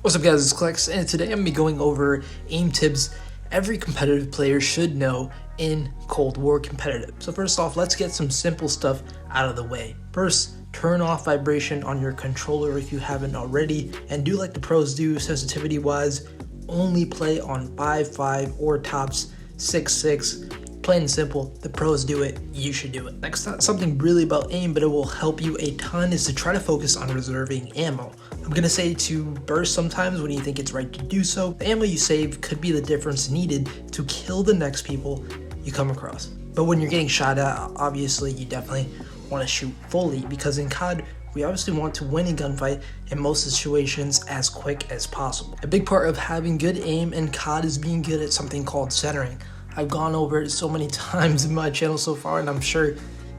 What's up guys, it's Clex, and today I'm going to be going over aim tips every competitive player should know in Cold War competitive. So first off, let's get some simple stuff out of the way. First, turn off vibration on your controller if you haven't already, and do like the pros do sensitivity wise, only play on 5.5 or tops 6.6. Plain and simple, the pros do it, you should do it. Next, not something really about aim, but it will help you a ton, is to try to focus on reserving ammo. I'm gonna say to burst sometimes when you think it's right to do so. The ammo you save could be the difference needed to kill the next people you come across. But when you're getting shot at, obviously you definitely want to shoot fully, because in COD, we obviously want to win a gunfight in most situations as quick as possible. A big part of having good aim in COD is being good at something called centering. I've gone over it so many times in my channel so far, and I'm sure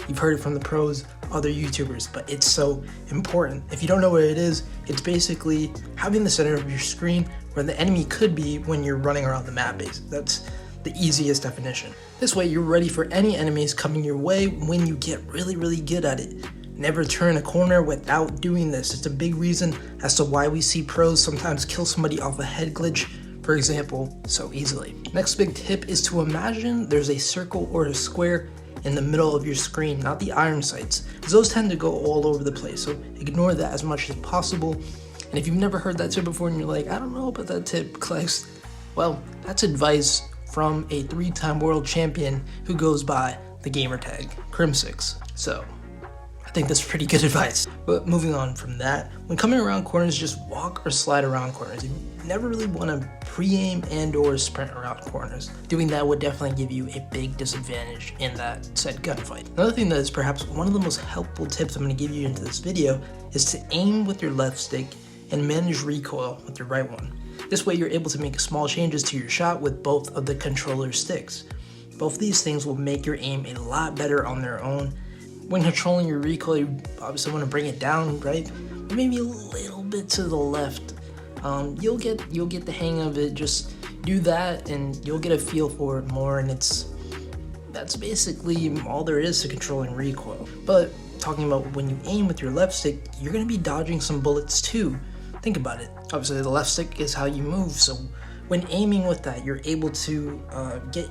you've heard it from the pros, other YouTubers, but it's so important. If you don't know what it is, it's basically having the center of your screen where the enemy could be when you're running around the map base. That's the easiest definition. This way you're ready for any enemies coming your way when you get really good at it. Never turn a corner without doing this. It's a big reason as to why we see pros sometimes kill somebody off a head glitch, for example, so easily. Next big tip is to imagine there's a circle or a square in the middle of your screen, not the iron sights, because those tend to go all over the place, so ignore that as much as possible. And if you've never heard that tip before and you're like, I don't know about that tip, Clex, well, that's advice from a 3-time world champion who goes by the gamer tag Crimsix. So I think that's pretty good advice. But moving on from that, when coming around corners, just walk or slide around corners. You never really want to pre-aim and or sprint around corners. Doing that would definitely give you a big disadvantage in that said gunfight. Another thing that is perhaps one of the most helpful tips I'm going to give you into this video is to aim with your left stick and manage recoil with your right one. This way you're able to make small changes to your shot with both of the controller sticks. Both these things will make your aim a lot better on their own. When controlling your recoil, you obviously want to bring it down, right? Maybe a little bit to the left. You'll get the hang of it. Just do that and you'll get a feel for it more, and that's basically all there is to controlling recoil. But talking about when you aim with your left stick, you're going to be dodging some bullets too. Think about it. Obviously the left stick is how you move, so when aiming with that, you're able to get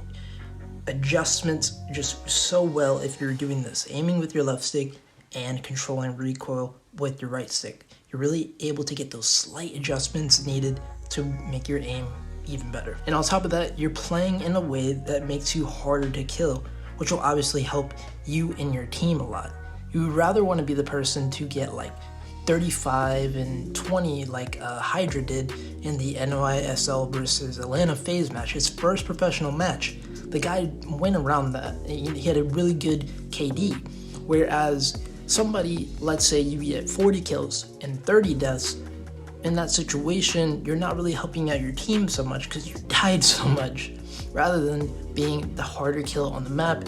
adjustments just so well if you're doing this, aiming with your left stick and controlling recoil with your right stick. You're really able to get those slight adjustments needed to make your aim even better. And on top of that, you're playing in a way that makes you harder to kill, which will obviously help you and your team a lot. You would rather want to be the person to get like 35 and 20 like Hydra did in the NYSL versus Atlanta FaZe match, his first professional match. The guy went around that. He had a really good KD, whereas somebody, let's say you get 40 kills and 30 deaths, in that situation, you're not really helping out your team so much because you died so much, rather than being the harder kill on the map.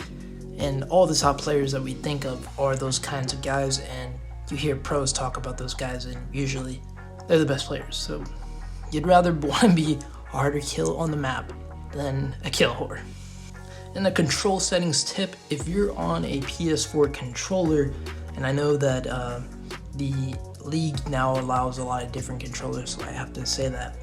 And all the top players that we think of are those kinds of guys, and you hear pros talk about those guys, and usually they're the best players. So you'd rather want to be a harder kill on the map than a kill whore. And a control settings tip, if you're on a PS4 controller, and I know that the league now allows a lot of different controllers, so I have to say that,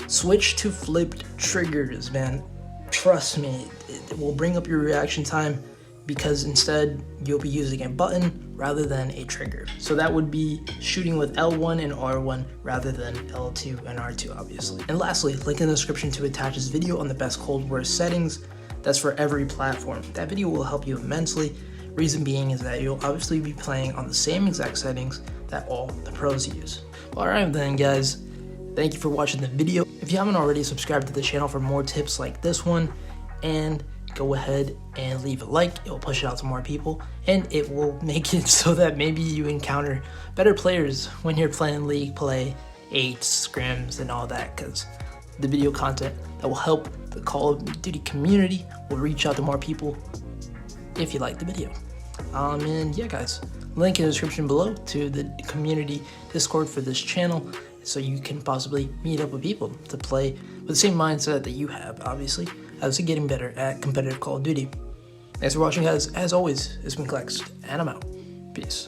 switch to flipped triggers, man. Trust me, it will bring up your reaction time, because instead you'll be using a button rather than a trigger. So that would be shooting with L1 and R1 rather than L2 and R2, obviously. And lastly, link in the description to attach this video on the best Cold War settings. That's for every platform. That video will help you immensely. Reason being is that you'll obviously be playing on the same exact settings that all the pros use. Alright then guys, thank you for watching the video. If you haven't already, subscribe to the channel for more tips like this one, and go ahead and leave a like. It will push it out to more people, and it will make it so that maybe you encounter better players when you're playing League Play, 8, scrims, and all that, because the video content that will help the Call of Duty community will reach out to more people if you like the video. And yeah guys, link in the description below to the community Discord for this channel, so you can possibly meet up with people to play with the same mindset that you have, obviously, as getting better at competitive Call of Duty. Thanks for watching guys. As always, it's been Clex, and I'm out. Peace.